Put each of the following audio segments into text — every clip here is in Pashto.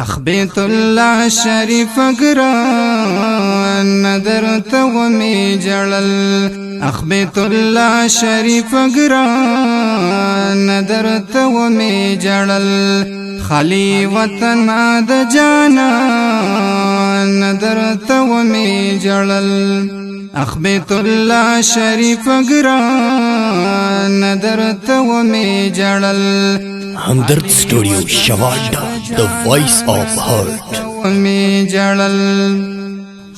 بیت الله شریف ګران درته ومې جړل بیت الله شریف ګران درته ومې جړل خالی وطن د جانان درته ومې جړل بیت الله شریف ګران درته ومې جړل Hamdard Studio Shavada, the voice of heart.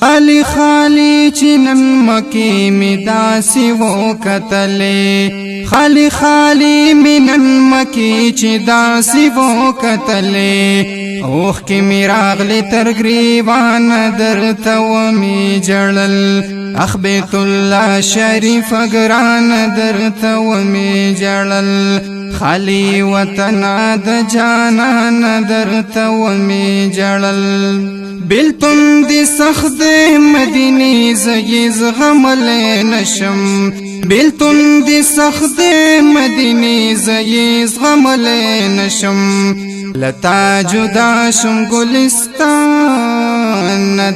خالی خالی چنن مکی می داسی و کتلے خالی خالی منن مکی چی داسی و کتلے اوخ کی میراغلی ترگریبان درتا و می جڑل بیت الله شریف گران درتا و می جڑل خالی وطن د جانان درتا و می جڑل بلتون دی سخت مدینی زگیز غمل نشم بلتون دی سخت مدینی زگیز غمل نشم لتا جدا شم گلستان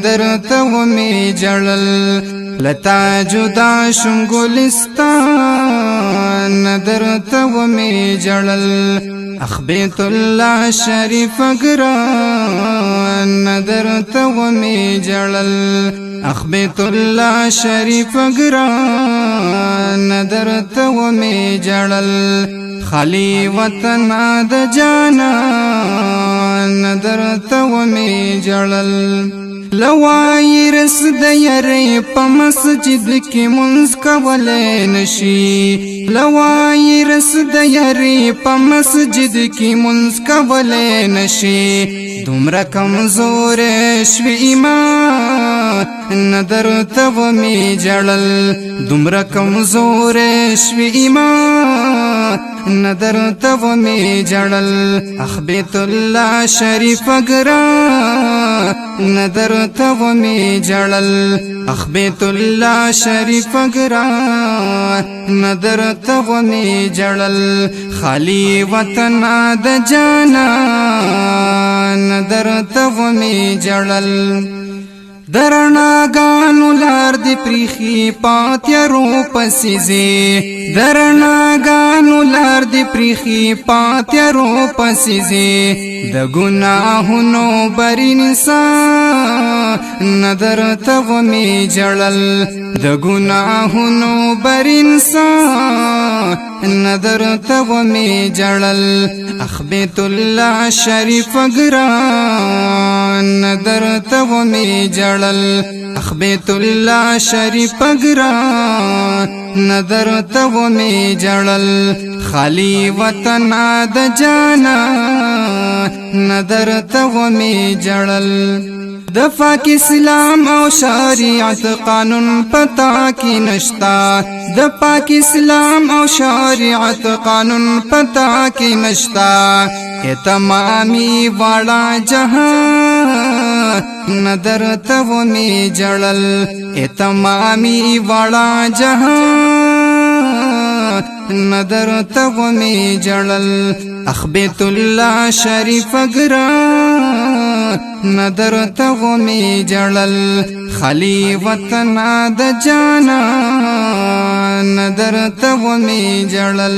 درتا و می جڑل لتا جدا شم گلستان درتا و می جڑل بیت الله شریف گران درته ومې جړل بیت الله شریف گران درته ومې جړل خالی وطن د جانان درته ومې جړل لوای رس د یری په مسجد کې منځ کولای نشي لوای رس د یری په مسجد کې منځ کولای نشي دومره کمزور شوی ایمان درته ومې جړل دومره کمزور شوی ایمان درته ومې جړل بیت الله شریف ګران درته ومې جړل بیت الله شریف ګران درته ومې جړل خالی وطن د جانان درته ومې جړل درناګانو لار دی پریخي پاتیرو پسیزي درناګانو لار دی پریخي پاتیرو پسیزي د ګناهونو بری انسان درته ومې جړل د ګناهونو بری انسان درته ومې جړل بیت الله شریف ګران درته ومې جړل بیت الله شریف ګران درته ومې جړل خالی وطن د جانان درته ومې جړل د پاک اسلام او شریعت قانون پتا کی نشتا د پاک اسلام او شریعت قانون پتا کی نشتا تمامی والا جہان درته ومې جړل تمامی والا جہان درته ومې جړل بیت الله شریف ګران درته ومې جړل خالی وطن د جانان درته ومې جړل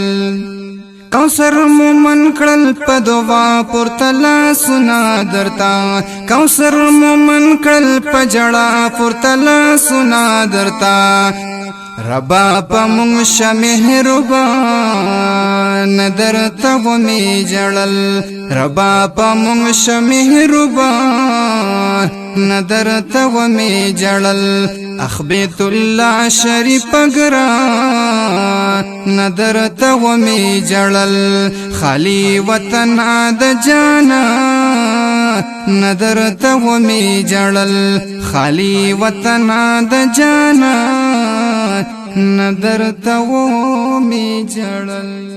کوثر مومن کړل په دعا پورتلا سنا درتا کوثر مومن کړل په جړا پورتلا سنا درتا ربا په مونږ مهربان درته ومې جړل ربا په مونږ مهربان درته ومې جړل بیت الله شریف ګران درته ومې جړل خالی وطن د جانان درته ومې جړل خالی وطن د جانان درته ومې جړل